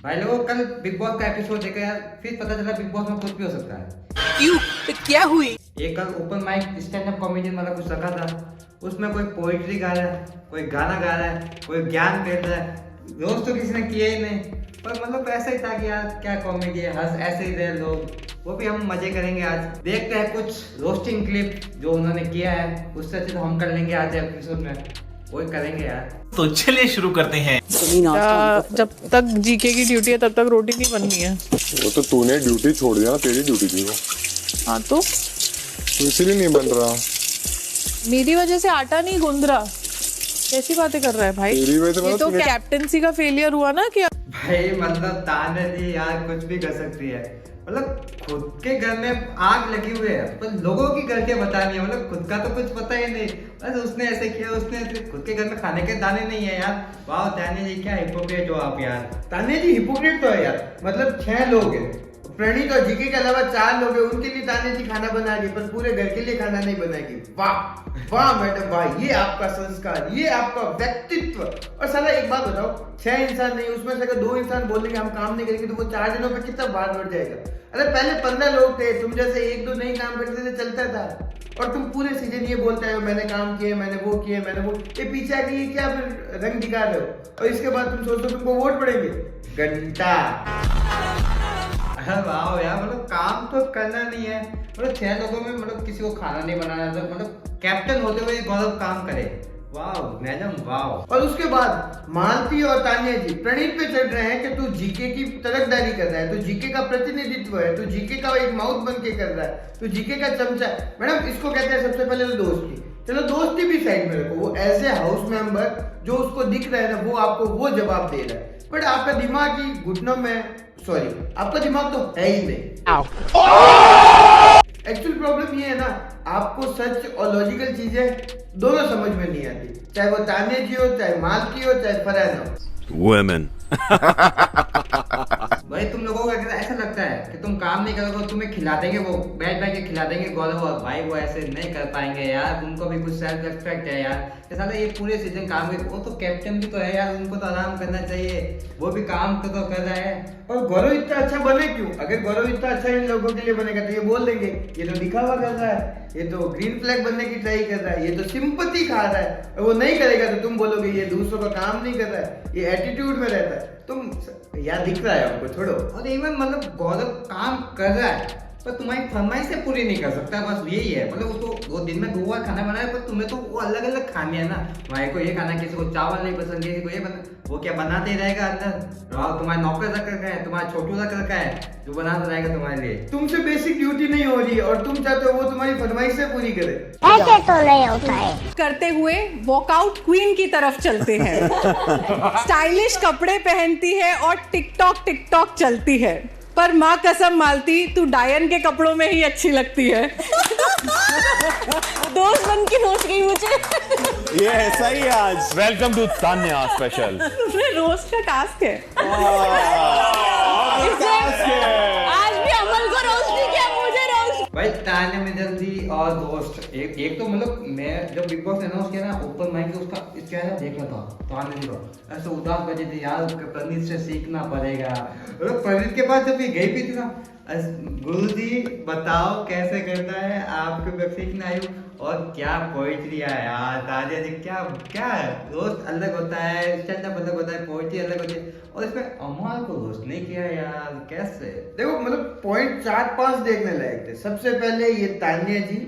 भाई लोगों कल बिग बॉस का एपिसोड देखा यार, फिर पता चला बिग बॉस में कुछ भी हो सकता है। क्यों? तो क्या हुई? ये कल open mic stand up comedian वाला कुछ रखा था, उसमें कोई पोइट्री गा रहा है, कोई गाना गा रहा है, कोई ज्ञान दे रहा है। रोज तो किसी ने किया ही नहीं, पर मतलब ऐसा ही था कि यार क्या कॉमेडी है, हंस ऐसे ही रहे लोग। वो भी हम मजे करेंगे आज। देखते हैं कुछ रोस्टिंग क्लिप जो उन्होंने किया है, उससे अच्छे तो हम कर लेंगे आज एपिसोड में, वही करेंगे यार। तो चलिए शुरू करते हैं। जब तक जीके की ड्यूटी है तब तक रोटी नहीं बननी है। वो तो तूने ड्यूटी छोड़ दिया ना, तेरी ड्यूटी थी वो। हाँ तो इसीलिए नहीं बन रहा। मेरी वजह से आटा नहीं गूंद रहा। कैसी बातें कर रहा है भाई? तेरी वजह से ये मतलब तो कैप्टेंसी का फेलियर हुआ ना कि भाई मतलब ताने दी यार, कुछ भी कर सकती है। मतलब खुद के घर में आग लगी हुई है, पर लोगों की गलतियां बतानी है। मतलब खुद का तो कुछ पता ही नहीं, बस उसने ऐसे किया, उसने ऐसे। खुद के घर में खाने के दाने नहीं है यार। वाह तान्या जी, क्या हिपोक्रेट हो आप यार। तान्या जी हिपोक्रेट तो है यार। मतलब 6 लोग हैं, प्रणीत और जीके के अलावा 4 लोग हैं, उनके लिए तान्या जी खाना बना रही है, पर पूरे घर के लिए खाना नहीं बनाएगी। वाह वाह मैडम वाह, ये आपका संस्कार, ये आपका व्यक्तित्व। और साला एक बात बताओ, 6 इंसान नहीं, उसमें से अगर 2 इंसान बोल देंगे हम काम नहीं करेंगे, तो वो 4 दिनों में कितना बार बढ़ जाएगा। अरे पहले 15 लोग थे, तुम जैसे 1-2 नहीं काम करते थे, चलता था। और तुम पूरे सीजन ये बोलते हो मैंने काम किए, मैंने वो किए, मैंने वो, ये पीछे आके ये क्या फिर रंग दिखा रहे हो? और इसके बाद तुम सोचते हो तुमको वोट पड़ेंगे। घंटा वाह यार, मतलब काम तो करना नहीं है। मतलब 6 लोगों में मतलब किसी को खाना नहीं बनाना था, मतलब कैप्टन होते हुए गौरव काम करे। वाह मैडम वाह। और उसके बाद मालती और तान्या जी प्रणीत पे चढ़ रहे हैं कि तू जीके की तरफदारी कर रहा है, तू जीके का प्रतिनिधित्व है, तू जीके का एक माउथ बन के कर रहा है, तू जीके का चमचा। मैडम इसको कहते हैं सबसे पहले तो दोस्ती। चलो दोस्ती भी साइड में रखो, वो एज ए हाउस मेंबर जो उसको दिख रहा है ना, वो आपको वो जवाब दे रहा है, बट आपका दिमाग ही घुटनों में, सॉरी आपका दिमाग तो है ही नहीं। एक्चुअल प्रॉब्लम ये है ना, आपको सच और लॉजिकल चीजें दोनों समझ में नहीं आती, चाहे वो तान्या जी हो, चाहे मालती हो, चाहे फरहान हो। Women. भाई तुम लोगों को अगर ऐसा लगता है कि तुम काम नहीं करोगे, तुम्हें खिला देंगे, वो बैठ बैठ के खिला देंगे गौरव और भाई, वो ऐसे नहीं कर पाएंगे यार। उनको भी कुछ सेल्फ रिस्पेक्ट है यार। साला ये पूरे सीजन काम कर, वो तो कैप्टन भी तो है यार, उनको तो आराम करना चाहिए। वो भी काम तो कर रहा है। और गौरव इतना अच्छा बने क्यों? अगर गौरव इतना अच्छा इन लोगों के लिए बनेगा तो ये बोल देंगे ये तो दिखावा कर रहा है, ये तो ग्रीन फ्लैग बनने की ट्राई कर रहा है, ये तो सिंपैथी खा रहा है। और वो नहीं करेगा तो तुम बोलोगे ये दूसरों का काम नहीं कर रहा है, ये एटीट्यूड में रहता है। तुम यार दिख रहा है आपको, छोड़ो। और इवन मतलब गौरव काम कर रहा है, पर तुम्हारी फरमाइश से पूरी नहीं कर सकता, बस यही है। मतलब उसको वो दिन में 2 बार खाना बनाया, पर तुम्हें तो वो अलग अलग खाने है ना। भाई को ये खाना, किसी को चावल नहीं पसंद, किसी को ये बना, वो क्या बनाते ही रहेगा अंदर। और तुम्हारा नौकर रख रखा है, तुम्हारा छोटू रख रखा है, जो बनाता रहेगा तुम्हारे लिए। तुमसे बेसिक ड्यूटी नहीं हो रही है और तुम चाहते हो वो तुम्हारी फरमाइश से पूरी करे। ऐसे तो नहीं होता है। करते हुए वॉकआउट क्वीन की तरफ चलते हैं। स्टाइलिश कपड़े पहनती है और टिकटॉक चलती है, पर माँ कसम मालती तू डायन के कपड़ों में ही अच्छी लगती है। दोस्त बन के सोच गई मुझे। ये ऐसा ही आज। Welcome to Tanya special. Roast का टास्क है। आज भी अमल को रोस्ट नहीं किया, मुझे रोस्ट। भाई तान्या मिर्जा जी और दोस्त एक तो मतलब मैं जब बिग बॉस अनाउंस किया ना ओपन माइक, तो उसका चेहरा देख रहा था तान्या जी का, ऐसे उदास बजे थे यार, प्रनीत से सीखना पड़ेगा। मतलब प्रनीत के पास जब ये गई भी थी ना, गुरु जी बताओ कैसे करना है, आपको मैं सीखना आई हूँ। और क्या पोइट्री है यार तान्या जी, क्या क्या रोस्ट अलग होता है, स्टैंड अप अलग होता है, पोइट्री अलग होती है, और इसमें अमल को रोस्ट नहीं किया यार, कैसे? देखो मतलब पॉइंट 4-5 देखने लायक थे। सबसे पहले ये तान्या जी,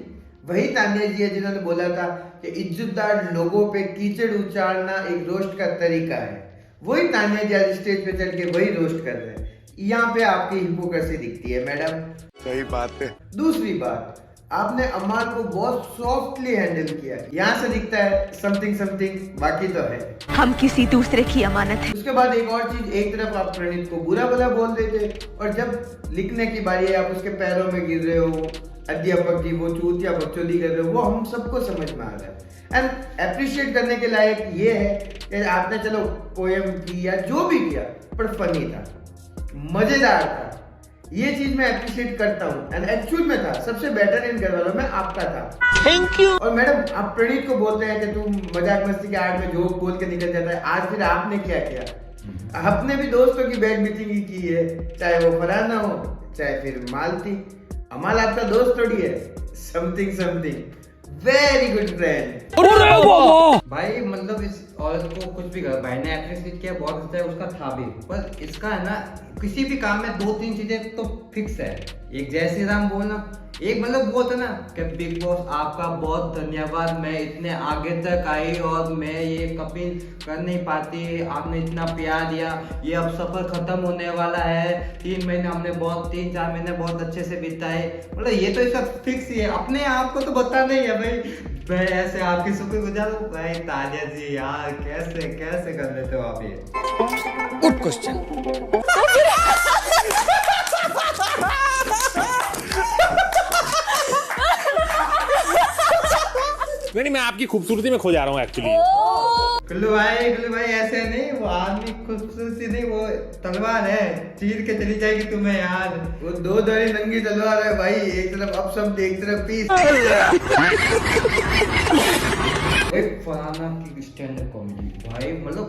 वही तान्या जी है जिन्होंने बोला था कि इज्जतदार लोगों पे कीचड़ उछालना एक रोस्ट का तरीका है। वही तान्या जी आज स्टेज पे चल के वही रोस्ट कर रहे हैं। यहाँ पे आपकी हिपोक्रेसी दिखती है मैडम। सही बात है। दूसरी बात, आपने अमाल को बहुत सॉफ्टली हैंडल किया। यहाँ से दिखता है समथिंग, बाकी तो है हम किसी दूसरे की अमानत है। उसके बाद एक और चीज, एक तरफ आप प्रणीत को बुरा भला बोल देते, और जब लिखने की बारी है आप उसके पैरों में गिर रहे हो, अध्यापक जी वो चूतिया बकचोदी कर रहे हो, वो हम सबको समझ में आ रहा है। एंड अप्रिशिएट करने के लायक ये है कि आपने चलो पोएम की या जो भी किया, पर फनी था, मजेदार था, ये चीज मैं अप्रिशिएट करता हूँ। एंड एक्चुअल में था सबसे बेटर इन घर वालों में आपका था। Thank you. और मैडम आप प्रणीत को बोलते हैं कि तुम मजाक मस्ती के आड़ में जोक बोल के निकल जाता है, आज फिर आपने क्या किया? अपने भी दोस्तों की बैग मीटिंग की है, चाहे वो फरहाना हो चाहे फिर मालती। अमाल आपका दोस्त थोड़ी है, something something very good friend. भाई मतलब इस औरत को कुछ भी कर, भाई ने एक्ट्रेस किया बहुत अच्छा है, उसका था भी, पर इसका है ना किसी भी काम में 2-3 चीजें तो फिक्स है। एक जय श्री राम बोलना, एक मतलब वो था ना कि बिग बॉस आपका बहुत धन्यवाद, मैं इतने आगे तक आई और मैं ये कभी कर नहीं पाती, आपने इतना प्यार दिया, ये अब सफर खत्म होने वाला है, 3 महीने हमने बहुत 3-4 महीने बहुत अच्छे से बिताए, मतलब ये तो इसका फिक्स ही है। अपने आप को तो बता नहीं है भाई, मैं ऐसे आपकी शुक्रगुजार हूँ भाई। तालिया जी यार, कैसे कैसे कर लेते हो आप ये। उठ क्वेश्चन। नहीं मैं आपकी खूबसूरती में खो जा रहा हूँ एक्चुअली। गुल्लू भाई ऐसे नहीं, वो आदमी खूबसूरती नहीं, वो तलवार है, चीर के चली जाएगी तुम्हें यार। वो 2 धारी नंगी तलवार है भाई, एक तरफ अपशब्द एक तरफ पीस। एक फरहाना की स्टैंड अप कॉमेडी भाई, मतलब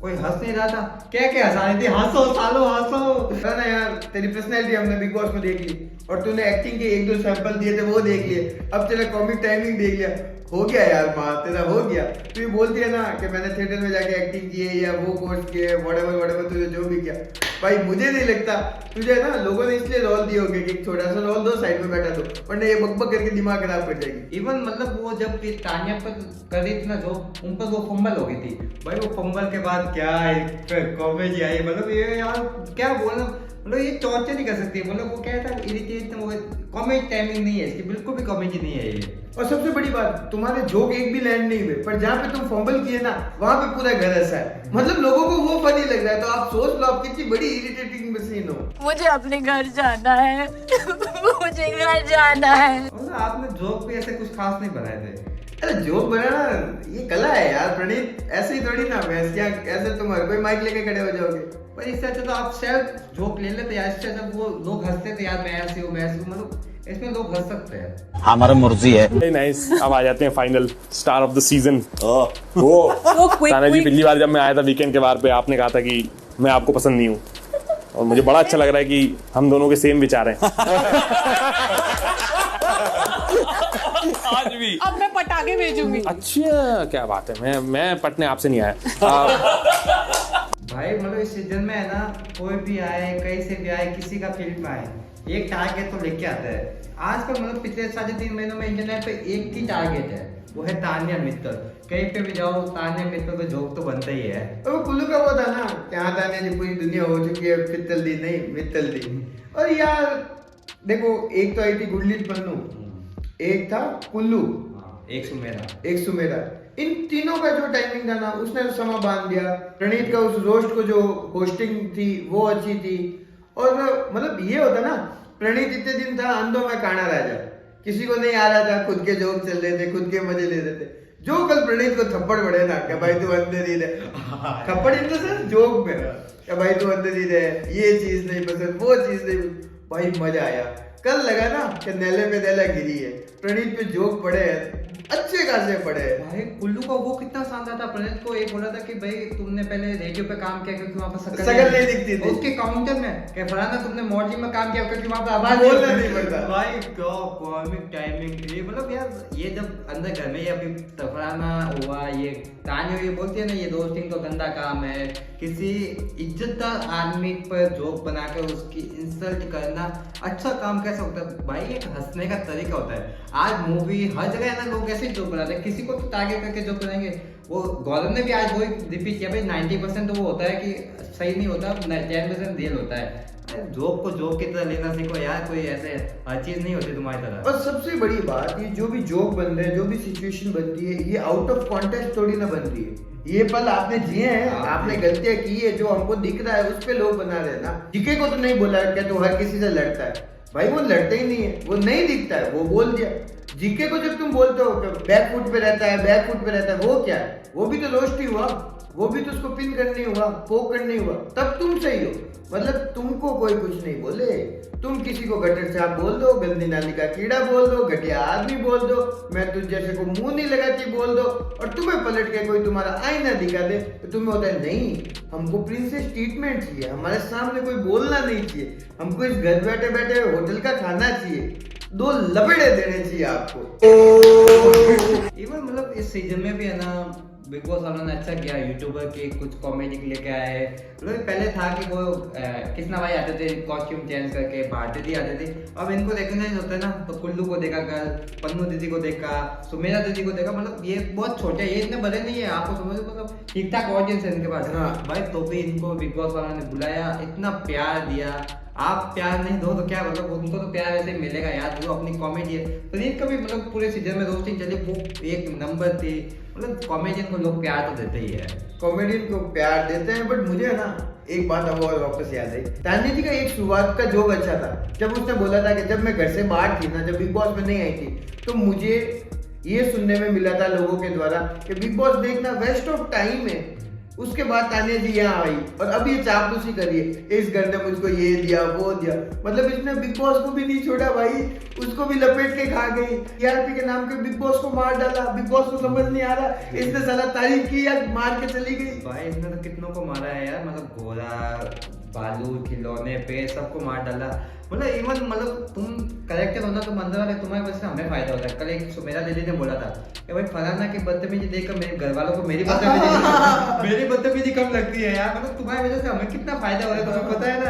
कोई हंस नहीं रहा था, क्या क्या हंसा रही थी, हंसो सालो हंसो ना यार, तेरी पर्सनैलिटी हमने बिग बॉस में देख ली, और तूने एक्टिंग के 1-2 सैंपल दिए थे वो देख लिए, अब तेरा कॉमिक टाइमिंग देख लिया, हो गया यार माँ तेरा हो गया। तू ये बोलती है ना कि मैंने थिएटर में जाके एक्टिंग की है या वो कोर्स किए, व्हाटएवर तुझे जो भी किया, भाई मुझे नहीं लगता तुझे ना लोगों ने इसलिए रोल दिए होंगे कि छोटा सा रोल दो, साइड में बैठा दो, वरना ये बकबक करके दिमाग खराब कर जाएगी। इवन मतलब वो जब तानिया पर कर रही थी ना जो, उन पर वो फंबल हो गई थी भाई, वो फंबल के बाद क्या कॉमेडी आई, मतलब ये यार क्या बोलना, मतलब ये टॉर्चर नहीं कर सकती, मतलब वो क्या था इरिटेट, वो कॉमेडी टाइमिंग नहीं है इसकी, बिल्कुल भी कॉमेडी नहीं है ये। और सबसे बड़ी बात, तुम्हारे जोक एक भी लैंड नहीं हुए, पर जहाँ पे तुम फंबल किए ना वहाँ पे पूरा घर हंसा है, मतलब लोगों को वो फनी लग रहा है, तो आप सोच लो आप कितनी बड़ी इरिटेटिंग मशीन हो। मुझे अपने घर जाना है। मुझे घर जाना है। मतलब आपने जोक भी ऐसे कुछ खास नहीं बनाए थे। अरे जोक बनाना ये कला है यार प्रणीत, ऐसे ही थोड़ी ना भैंस क्या, ऐसे तुम हर कोई माइक लेके खड़े हो जाओगे। पर इससे अच्छा तो आप सेल्फ जोक ले लेते यार, इससे अच्छा वो लोग हंसते थे यार, मैं ऐसे हूँ मतलब इसमें लोग हंस सकते हैं। हमारा मर्जी है। नाइस, अब आ जाते हैं final star of the season. quick, ताना जी quick. पिछली बार जब मैं आया था वीकेंड के बार पे, आपने कहा था कि मैं आपको पसंद नहीं हूँ, और मुझे बड़ा अच्छा लग रहा है कि हम दोनों के सेम विचार हैं। आज भी। अब मैं पटाखे भेजूंगी। अच्छा क्या बात है, मैं पटने आपसे नहीं आया। भाई मतलब इस सीजन में है ना, कोई भी आए कहीं से भी आए, किसी का फील्ड में आए, एक टारगेट तो लेके आता है। आजकल मतलब पिछले 3.5 महीनों में इंटरनेट पे एक ही टारगेट है, वो है तानिया मित्तल। कहीं पे भी जाओ तानिया मित्तल का जोक तो बनता ही है। और वो कुल्लू का वो था ना कि हाँ तानिया जी पूरी दुनिया हो चुकी है, पित्तल दी नहीं मित्तल दी। और यार देखो, एक तो आई थी गुडलीन पन्नू, एक था कुल्लू, एक सुमेरा, इन तीनों का जो टाइमिंग था ना उसने समा बांध दिया। प्रणीत का उस रोस्ट को जो होस्टिंग थी वो अच्छी थी, और मतलब ये होता ना, प्रणीत इतने दिन था अंधों में काना राजा, किसी को नहीं आ रहा था, खुद के जोक चल रहे थे, खुद के मजे ले रहे थे। जो कल प्रणीत को थप्पड़ पड़े ना कि भाई तू अंधे नहीं रहे, थप्पड़ इन द जोक में कि भाई तू अंधे नहीं रहे, ये चीज नहीं पसंद, वो चीज नहीं, भाई मजा आया। कल लगा ना कि नेले पे नेला गिरी है, प्रणीत पे जोक पड़े हैं, अच्छे खासे पड़े हैं। भाई कुल्लू का वो कितना शानदार था, प्रणीत को एक बोला था कि भाई तुमने पहले रेडियो पे काम किया क्योंकि वहाँ पर शकल नहीं दिखती थी, उसके काउंटर में कि फलाना तुमने मॉडलिंग में काम किया क्योंकि वहाँ पे आवाज बोलना नहीं पड़ता। भाई क्या कॉमिक टाइमिंग थी, मतलब यार ये जब अंदर घर में ये अभी फलाना हुआ, ये तानिया ये बोलती है ना ये दोस्टिंग तो गंदा काम है, किसी इज्जतदार आदमी पर जोक बनाकर उसकी इंसल्ट करना अच्छा काम कैसे होता है भाई, एक हंसने का तरीका होता है। आज मूवी हर जगह है ना, लोग ऐसे जोक बनाते हैं, किसी को तो टारगेट करके जोक बनाएंगे। वो गौरव ने भी आज वही रिपीट किया भाई, 90% तो वो होता है कि सही नहीं होता, 10% रियल होता है। जोक को जोक की तरह लेना सीखो यार, कोई ऐसे हर चीज नहीं होती तुम्हारी तरह। और सबसे बड़ी बात, ये जो भी जोक बन रहे हैं, जो भी सिचुएशन बनती है, ये आउट ऑफ कॉन्टेक्स्ट थोड़ी ना बन रही है। ये पल आपने जिए हैं, आपने गलतियां की है, जो हमको दिख रहा है उस पे लोग बना रहे हैं ना। जीके को तो नहीं बोला क्या तो हर किसी से लड़ता है, भाई वो लड़ता ही नहीं है, वो नहीं दिखता है, वो बोल दिया। जीके को जब तुम बोलते हो बैक फुट पे रहता है, बैक फुट पे रहता है, वो क्या है, वो भी तो रोस्ट ही हुआ। वो भी तो उसको पिन करने हुआ, पोक करने हुआ, तब तुम सही हो। मतलब तुमको कोई कुछ नहीं बोले, तुम किसी को गटर चाप बोल दो, गंदी नाली का कीड़ा बोल दो, घटिया आदमी बोल दो, मैं तुझ जैसे को मुंह नहीं लगाती बोल दो, और तुम्हें पलट के कोई तुम्हारा आईना दिखा दे तो तुम्हें होता है नहीं, हमको प्रिंसेस ट्रीटमेंट चाहिए, हमारे सामने कोई बोलना नहीं चाहिए, हमको इस घर बैठे बैठे होटल का खाना चाहिए, 2 लपेड़े देने चाहिए आपको। इवन मतलब इस सीजन में भी है ना बिग बॉस वालों ने अच्छा किया, यूट्यूबर के कुछ कॉमेडी लेके आए। मतलब पहले था कि वो कृष्णा भाई आते थे कॉस्ट्यूम चेंज करके, भारती दी आते थे, अब इनको रिकॉग्नाइज होता है ना, तो कुल्लू को देखा कल, पन्नू दीदी को देखा, सुमेरा दीदी को देखा, मतलब ये बहुत छोटे, ये इतने बड़े नहीं है, आपको समझो, मतलब ठीक ठाक ऑडियंस है इनके पास। हाँ भाई तो भी इनको बिग बॉस वालों ने बुलाया, इतना प्यार दिया। आप प्यार नहीं दो तो क्या, मतलब उनको तो प्यार वैसे मिलेगा यार, वो अपनी कॉमेडी है। तो इनका भी मतलब पूरे सीजन में रोस्टिंग चली, वो एक नंबर थी। मतलब कॉमेडियन को लोग प्यार तो देते ही है, कॉमेडियन को प्यार देते हैं, बट मुझे है ना एक बात अब और वापस याद आई, तान्या जी का एक शुरुआत का जोक अच्छा था, जब उसने बोला था कि जब मैं घर से बाहर थी ना, जब बिग बॉस में नहीं आई थी, तो मुझे ये सुनने में मिला था लोगों के द्वारा कि बिग बॉस देखना वेस्ट ऑफ टाइम है। उसके बाद तान्या जी यहाँ आई और अब ये चापलूसी करिए, इस घर ने मुझको ये दिया वो दिया, मतलब इसने बिग बॉस को भी नहीं छोड़ा भाई, उसको भी लपेट के खा गई। टीआरपी के नाम पे बिग बॉस को मार डाला, बिग बॉस को समझ नहीं आ रहा, इसने साला तारीफ की या मार के चली गई। भाई इसने तो कितनों को मारा है यार, मतलब घोड़ा, बालू, खिलौने पे सबको मार डाला। मतलब इवन मतलब तुम करेक्टर हो ना, तुम अंदर वाले, तुम्हारी वजह से हमें फायदा होता है। कल एक सुमेरा दीदी ने बोला था कि भाई फलाना की बदतमीजी देखकर मेरे घर वालों को मेरी बदतमीजी कम लगती है यार, मतलब तुम्हारी वजह से हमें कितना फायदा हो रहा है तुम्हें पता है ना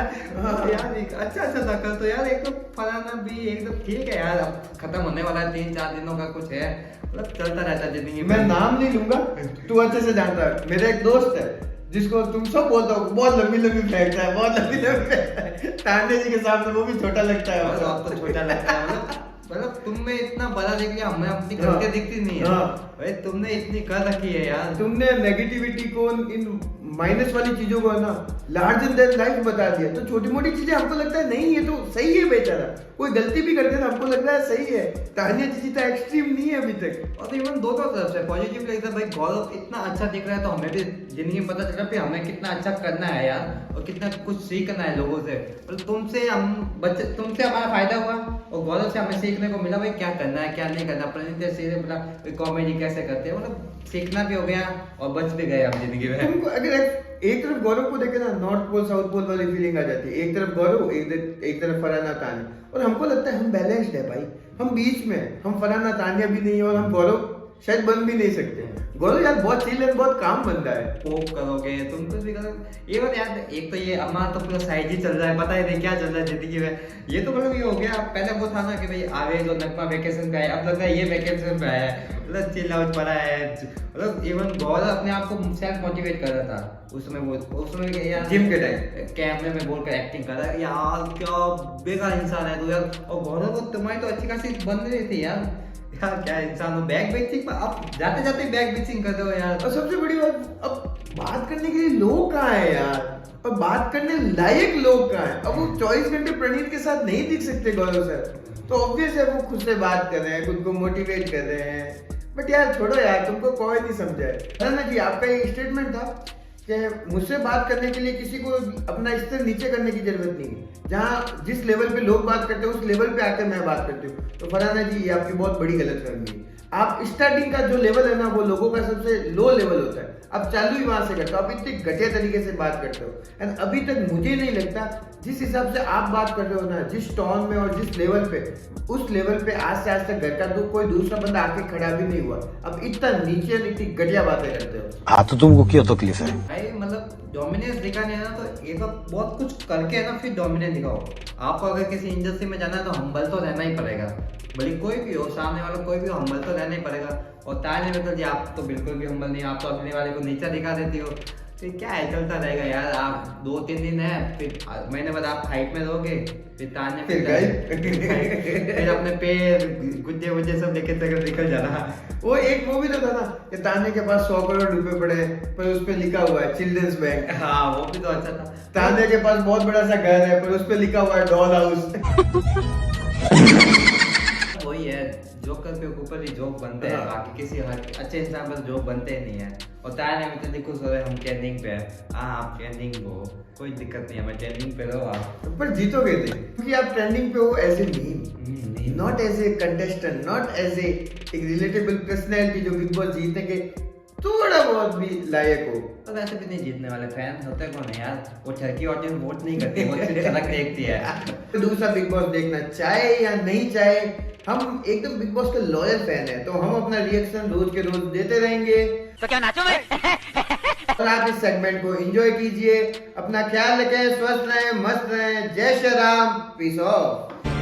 यार। अच्छा था कल तो यार, एक तो फलाना भी एकदम ठीक है यार, अब खत्म होने वाला है, 3-4 दिनों का कुछ है, मतलब चलता रहता है जिंदगी। मैं नाम नहीं लूंगा, तू अच्छे से जानता है, मेरा एक दोस्त है जिसको तुम सब बोलते हो, बहुत लंबी लंबी फेंकता है, बहुत लंबी फेंकता है, तान्या जी के सामने वो भी छोटा लगता है। आप तो छोटा लगता है, मतलब तुमने इतना बड़ा देख लिया, हमें अपनी गलतियां दिखती नहीं है। भाई तुमने इतनी कर रखी है यार, तुमने नेगेटिविटी को, इन माइनस वाली चीजों को है ना लार्जर देन लाइफ बता दिया। तो छोटी मोटी चीजें हमको लगता है नहीं ये तो सही है बेचारा, कोई गलती भी करते हैं हमको लगता है सही है। तान्या जी तो एक्सट्रीम नहीं है अभी तक। और तो इवन दोनों तरफ से पॉजिटिव लगता है, भाई गौरव इतना अच्छा दिख रहा है तो हमें भी जिंदगी में पता चला कि हमें कितना अच्छा करना है यार, और कितना कुछ सीखना है लोगों से। मतलब तुमसे हम बच्चे, तुमसे हमारा फायदा हुआ और गौरव से हमें सीखने को मिला भाई क्या करना है क्या नहीं करना, प्रणीत से मतलब कॉमेडी कैसे करते हैं, मतलब सीखना भी हो गया और बच भी गए हम जिंदगी में। तुमको अगर एक तरफ गौरव को देखे ना, नॉर्थ पोल साउथ पोल वाली फीलिंग आ जाती है, एक तरफ गौरव एक तरफ फरहाना तान्या, और हमको लगता है हम बैलेंस्ड है भाई, हम बीच में, हम फरहाना तान्या भी नहीं है और हम गौरव शायद बन भी नहीं सकते। गौरव यार बहुत चिल है, बहुत काम बंदा है। पोप करोगे तुम कुछ भी करोगे, ये बात यार, एक तो ये हमारा तो पूरा साइड ही चल रहा है, पता ही नहीं क्या चल रहा है जिंदगी में। ये तो मतलब ये हो गया, पहले वो था ना कि भाई आवे जो नकमा वेकेशन पे आया, अब लगता है ये वेकेशन पे आया है, मतलब चिल आउट पड़ा है। मतलब इवन गौरव अपने आप को सेल्फ मोटिवेट कर रहा था उसमें, वो उसमें यार जिम के टाइम कैमरे में बोलकर एक्टिंग कर रहा है यार, क्या बेकार इंसान है तू यार। और गौरव को तुम्हारी तो अच्छी खासी बन रही थी यार, यार क्या इंसान हो, बैग बेचिंग अब जाते जाते बैग बेचिंग कर दो यार। और सबसे बड़ी बात, अब बात करने के लिए लोग कहाँ है यार, और बात करने लायक लोग कहाँ है। अब वो 24 घंटे प्रणीत के साथ नहीं दिख सकते गौरव सर, तो ऑब्वियस है वो खुद से बात कर रहे हैं, खुद को मोटिवेट कर रहे हैं। बट यार छोड़ो यार, तुमको कोई नहीं समझा है ना जी। आपका ये स्टेटमेंट था कि मुझसे बात करने के लिए किसी को अपना स्तर नीचे करने की जरूरत नहीं है, जहाँ जिस लेवल पे लोग बात करते हैं उस लेवल पे आकर मैं बात करती हूँ। तो फरहाना जी ये आपकी बहुत बड़ी गलतफहमी है। आप स्टार्टिंग का जो लेवल है ना वो लोगों का सबसे लो लेवल होता है, आप चालू ही वहां से करते हो, आप इतने घटिया तरीके से बात करते हो। एंड अभी तक मुझे नहीं लगता जिस हिसाब से आप बात कर रहे हो ना, जिस टोन में और जिस लेवल पे, उस लेवल पे आज से आज तक घर का तो कोई दूसरा बंदा आके खड़ा भी नहीं हुआ। अब इतना नीचे इतनी घटिया बातें करते हो। हाँ तो तुमको क्यों तकलीफ है भाई मतलब डोमिनेंस दिखाने है ना, तो एक बार बहुत कुछ करके है ना फिर डोमिनेंस दिखाओ। आपको अगर किसी इंडस्ट्री में जाना है तो हम्बल तो रहना ही पड़ेगा, भले कोई भी हो, सामने वाला कोई भी हो, हम्बल तो रहना ही पड़ेगा। और तान्या में तो जी आप तो बिल्कुल भी हम्बल नहीं, आप तो अपने वाले को नीचा दिखा देती हो। फिर क्या है, चलता रहेगा यार। आप 2-3 दिन है, फिर महीने बाद आप हाइट में रहोगे, फिर तान्या फिर अपने पैर गुज्जे वुज्जे सब लेके तक निकल जाना। वो एक वो भी तो था ना कि तान्या के पास 100 करोड़ रुपए पड़े पर उस पे लिखा हुआ है चिल्ड्रंस बैंक। हाँ वो भी तो अच्छा था। तान्या के पास बहुत बड़ा सा घर है पर उस पे लिखा हुआ है डॉल हाउस। वही है, जोकर के ऊपर ही जोक बनते हैं, हाँ। बाकी किसी अच्छे इंसान पर जोक बनते नहीं है। और ताया ने इतने खुश हो रहे हम ट्रेंडिंग पे है। हाँ आप ट्रेंडिंग हो, कोई दिक्कत नहीं है, मैं ट्रेंडिंग पे रहो आप। पर जीतोगे नहीं, क्योंकि आप ट्रेंडिंग पे हो as a meme, not as a contestant, not as a एक रिलेटेबल पर्सनैलिटी जो बिग बॉस जीतने के थोड़ा बहुत भी लायक हो। तो वैसे भी नहीं जीतने वाले, फैन होते कौन है यार, वो टर्की ऑडियंस वोट नहीं करती, वो सिर्फ झलक देखती है। दूसरा बिग बॉस देखना चाहे या नहीं चाहे, हम एकदम बिग बॉस के लॉयल फैन है, तो हम अपना रिएक्शन रोज के रोज देते रहेंगे। तो क्या नाचो मैं? और आप इस सेगमेंट को एंजॉय कीजिए, अपना ख्याल रखें, स्वस्थ रहें, मस्त रहें। जय श्री राम, पीस ऑफ।